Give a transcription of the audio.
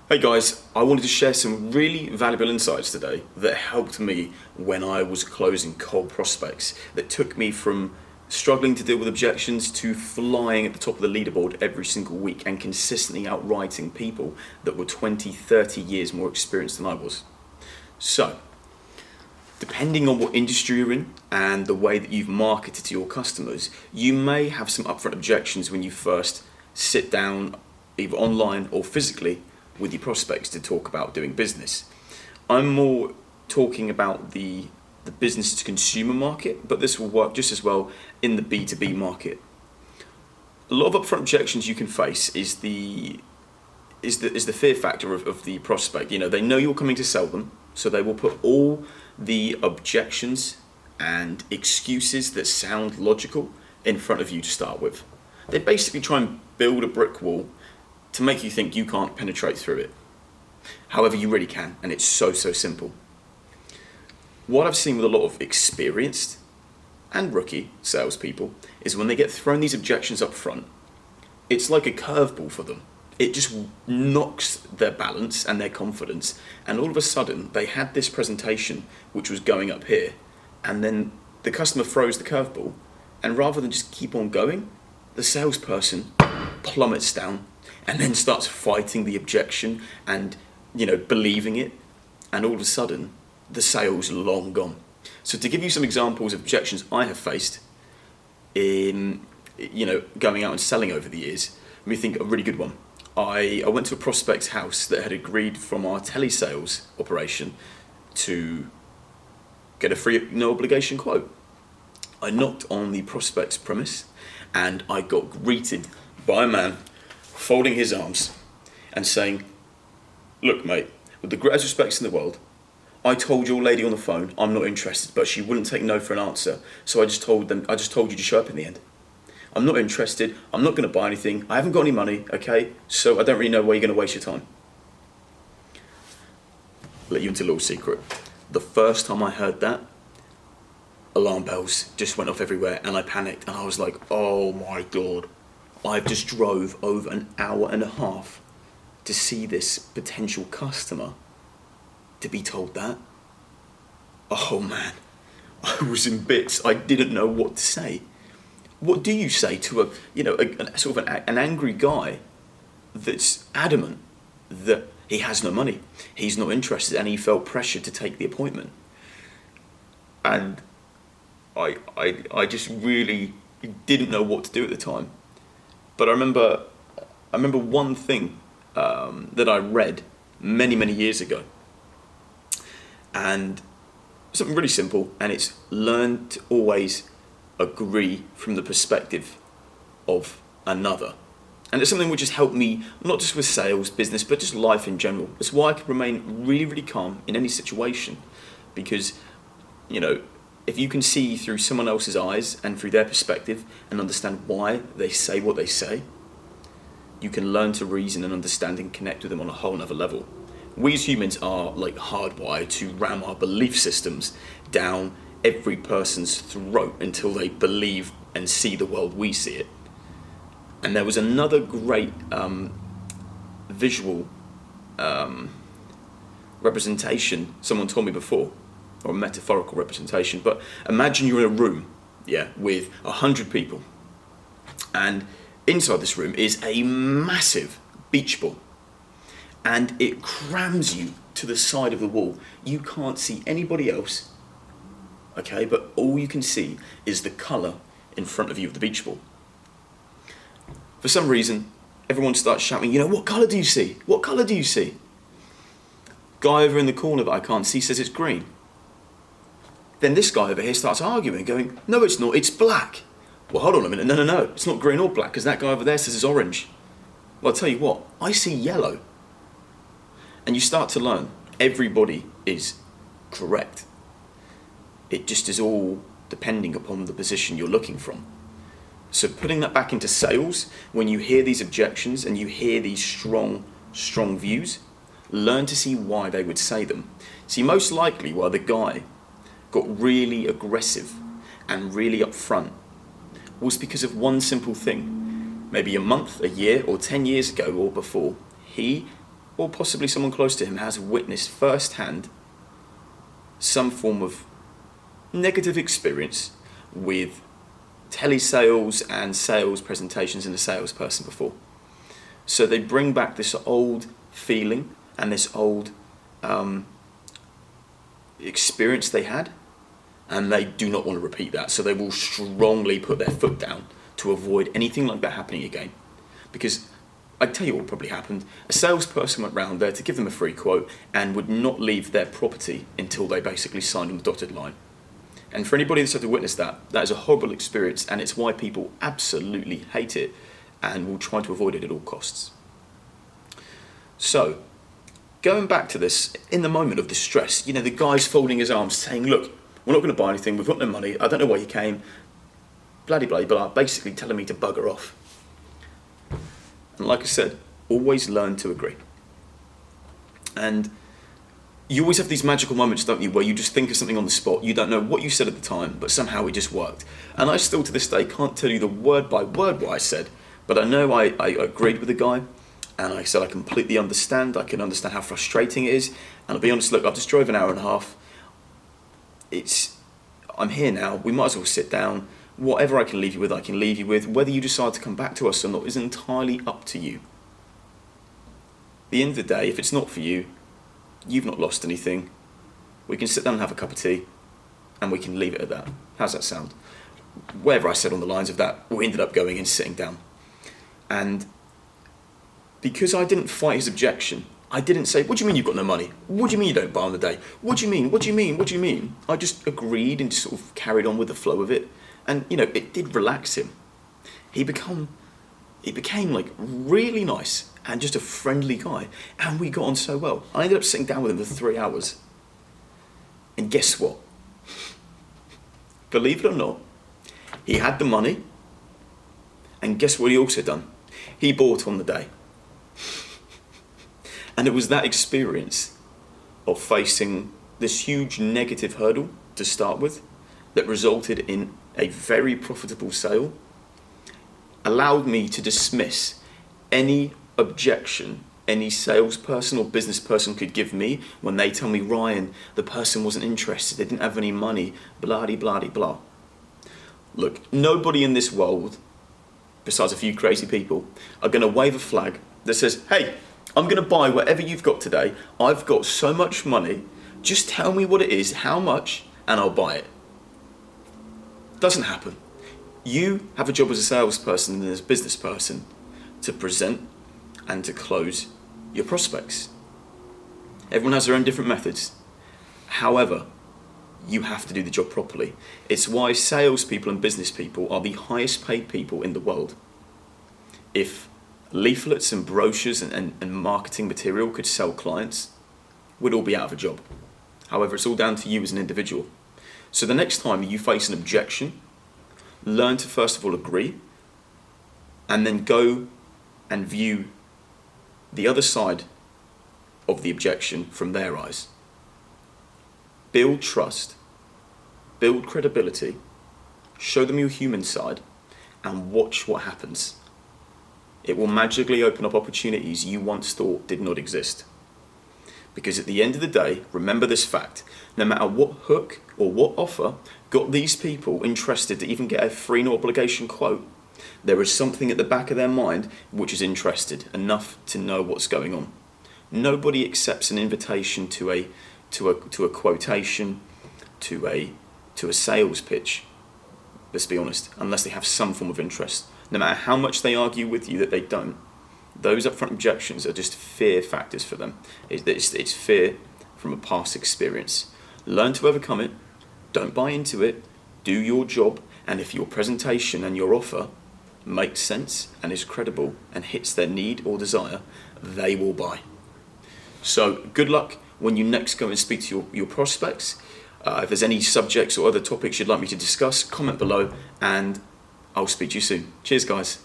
Hey guys, I wanted to share some really valuable insights today that helped me when I was closing cold prospects, that took me from struggling to deal with objections to flying at the top of the leaderboard every single week and consistently outwriting people that were 20, 30 years more experienced than I was. So, depending on what industry you're in and the way that you've marketed to your customers, you may have some upfront objections when you first sit down, either online or physically, with your prospects to talk about doing business. I'm more talking about the business to consumer market, but this will work just as well in the B2B market. A lot of upfront objections you can face is the fear factor of the prospect. You know, they know you're coming to sell them, so they will put all the objections and excuses that sound logical in front of you to start with. They basically try and build a brick wall to make you think you can't penetrate through it. However, you really can, and it's so simple. What I've seen with a lot of experienced and rookie salespeople is when they get thrown these objections up front, it's like a curveball for them. It just knocks their balance and their confidence, and all of a sudden they had this presentation which was going up here, and then the customer throws the curveball, and rather than just keep on going, the salesperson plummets down and then starts fighting the objection and, believing it, and all of a sudden the sale's long gone. So to give you some examples of objections I have faced in, going out and selling over the years, let me think a really good one. I went to a prospect's house that had agreed from our telesales operation to get a free, no obligation quote. I knocked on the prospect's premise and I got greeted by a man folding his arms and saying, "Look, mate, with the greatest respects in the world, I told your lady on the phone I'm not interested, but she wouldn't take no for an answer. So I just told you to show up in the end. I'm not interested. I'm not going to buy anything. I haven't got any money. Okay, so I don't really know where you're going to waste your time." Let you into a little secret. The first time I heard that, alarm bells just went off everywhere, and I panicked, and I was like, "Oh my God. I've just drove over an hour and a half to see this potential customer to be told that." Oh man, I was in bits. I didn't know what to say. What do you say to a sort of an angry guy that's adamant that he has no money, he's not interested, and he felt pressured to take the appointment? And I just really didn't know what to do at the time. But I remember one thing that I read many years ago, and something really simple, and it's learn to always agree from the perspective of another. And it's something which has helped me not just with sales, business, but just life in general. It's why I can remain really calm in any situation, because if you can see through someone else's eyes and through their perspective and understand why they say what they say, you can learn to reason and understand and connect with them on a whole nother level. We as humans are like hardwired to ram our belief systems down every person's throat until they believe and see the world we see it. And there was another great visual representation someone told me before, or a metaphorical representation, but imagine you're in a room, with 100 people, and inside this room is a massive beach ball, and it crams you to the side of the wall. You can't see anybody else, okay, but all you can see is the colour in front of you of the beach ball. For some reason, everyone starts shouting, "What colour do you see? What colour do you see?" Guy over in the corner that I can't see says it's green. Then this guy over here starts arguing, going, "No, it's not, it's black." Well, hold on a minute, no, it's not green or black, because that guy over there says it's orange. Well, I'll tell you what, I see yellow. And you start to learn, everybody is correct. It just is all depending upon the position you're looking from. So putting that back into sales, when you hear these objections and you hear these strong views, learn to see why they would say them. See, most likely why the guy got really aggressive and really upfront was because of one simple thing. Maybe a month, a year, or 10 years ago or before, he or possibly someone close to him has witnessed firsthand some form of negative experience with telesales and sales presentations and a salesperson before. So they bring back this old feeling and this old experience they had, and they do not want to repeat that. So they will strongly put their foot down to avoid anything like that happening again. Because I tell you what probably happened. A salesperson went round there to give them a free quote and would not leave their property until they basically signed on the dotted line. And for anybody that's had to witness that, that is a horrible experience, and it's why people absolutely hate it and will try to avoid it at all costs. So, going back to this, in the moment of distress, you know, the guy's folding his arms saying, look, we're not going to buy anything, we've got no money, I don't know why you came, bloody blah, blah, basically telling me to bugger off. And like I said, always learn to agree. And you always have these magical moments, don't you, where you just think of something on the spot, you don't know what you said at the time, but somehow it just worked. And I still to this day can't tell you the word by word what I said, but I know I agreed with the guy, and I said I completely understand, I can understand how frustrating it is, and I'll be honest, look, I've just drove an hour and a half, I'm here now, we might as well sit down, whatever I can leave you with, I can leave you with, whether you decide to come back to us or not is entirely up to you. At the end of the day, if it's not for you, you've not lost anything, we can sit down and have a cup of tea, and we can leave it at that. How's that sound? Whatever I said on the lines of that, we ended up going and sitting down. And because I didn't fight his objection, I didn't say, what do you mean you've got no money? What do you mean you don't buy on the day? What do you mean? What do you mean? What do you mean? I just agreed and just sort of carried on with the flow of it. And, you know, it did relax him. He became like really nice and just a friendly guy. And we got on so well. I ended up sitting down with him for 3 hours. And guess what? Believe it or not, he had the money. And guess what he also done? He bought on the day. And it was that experience of facing this huge negative hurdle to start with that resulted in a very profitable sale, allowed me to dismiss any objection any salesperson or business person could give me when they tell me, Ryan, the person wasn't interested, they didn't have any money, blah-de-blah-de-blah. Look, nobody in this world, besides a few crazy people, are going to wave a flag that says, hey, I'm going to buy whatever you've got today. I've got so much money. Just tell me what it is, how much, and I'll buy it. Doesn't happen. You have a job as a salesperson and as a business person to present and to close your prospects. Everyone has their own different methods. However, you have to do the job properly. It's why salespeople and business people are the highest paid people in the world. If leaflets and brochures and marketing material could sell clients, we'd all be out of a job. However, it's all down to you as an individual. So the next time you face an objection, learn to first of all agree, and then go and view the other side of the objection from their eyes. Build trust, build credibility, show them your human side, and watch what happens. It will magically open up opportunities you once thought did not exist. Because at the end of the day, remember this fact, no matter what hook or what offer got these people interested to even get a free no obligation quote, there is something at the back of their mind which is interested enough to know what's going on. Nobody accepts an invitation to a quotation, to a sales pitch, let's be honest, unless they have some form of interest. No matter how much they argue with you that they don't, those upfront objections are just fear factors for them. It's fear from a past experience. Learn to overcome it, don't buy into it, do your job, and if your presentation and your offer makes sense and is credible and hits their need or desire, they will buy. So good luck when you next go and speak to your prospects. If there's any subjects or other topics you'd like me to discuss, comment below and I'll speak to you soon. Cheers, guys.